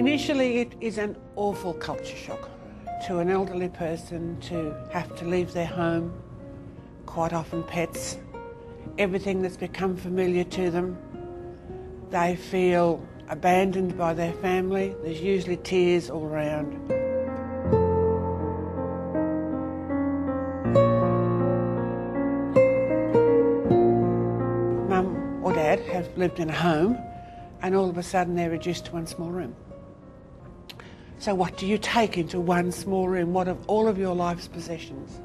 Initially, it is an awful culture shock to an elderly person to have to leave their home, quite often pets, everything that's become familiar to them. They feel abandoned by their family. There's usually tears all around. Mum or Dad have lived in a home and all of a sudden they're reduced to one small room. So what do you take into one small room? What of all of your life's possessions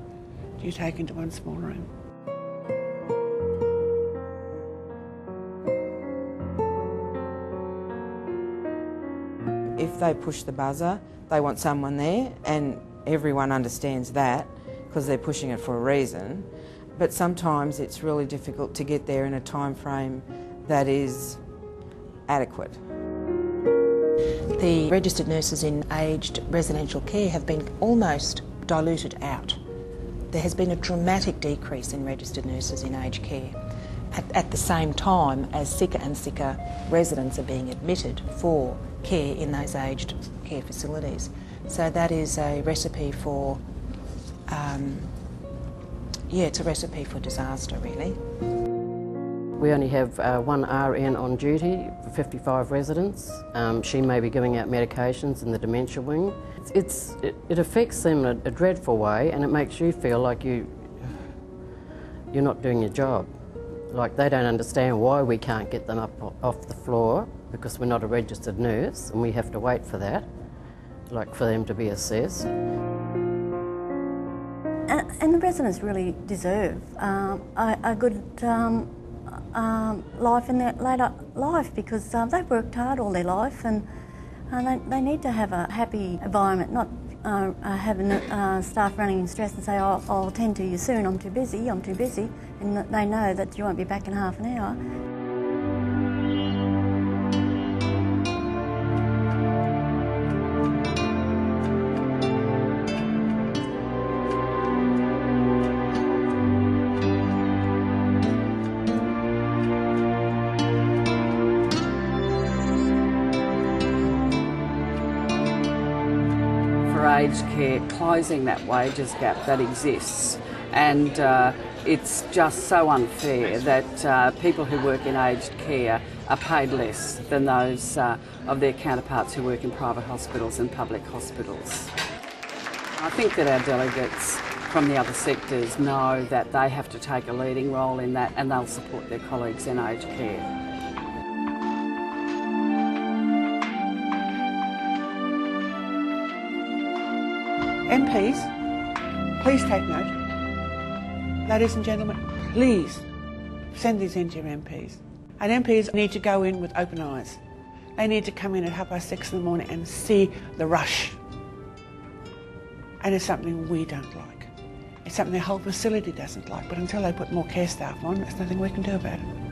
do you take into one small room? If they push the buzzer, they want someone there, and everyone understands that because they're pushing it for a reason. But sometimes it's really difficult to get there in a time frame that is adequate. The registered nurses in aged residential care have been almost diluted out. There has been a dramatic decrease in registered nurses in aged care at the same time as sicker and sicker residents are being admitted for care in those aged care facilities. So that is a recipe for, it's a recipe for disaster, really. We only have one RN on duty for 55 residents. She may be giving out medications in the dementia wing. It affects them in a dreadful way, and it makes you feel like you're not doing your job. Like they don't understand why we can't get them up off the floor because we're not a registered nurse and we have to wait for that, like for them to be assessed. And the residents really deserve a good life in their later life because they've worked hard all their life and they need to have a happy environment, not having staff running in stress and say, oh, I'll attend to you soon, I'm too busy, and they know that you won't be back in half an hour. For aged care, closing that wages gap that exists, and it's just so unfair that people who work in aged care are paid less than those of their counterparts who work in private hospitals and public hospitals. I think that our delegates from the other sectors know that they have to take a leading role in that, and they'll support their colleagues in aged care. MPs, please take note. Ladies and gentlemen, please send these in to your MPs. And MPs need to go in with open eyes. They need to come in at 6:30 in the morning and see the rush. And it's something we don't like. It's something the whole facility doesn't like. But until they put more care staff on, there's nothing we can do about it.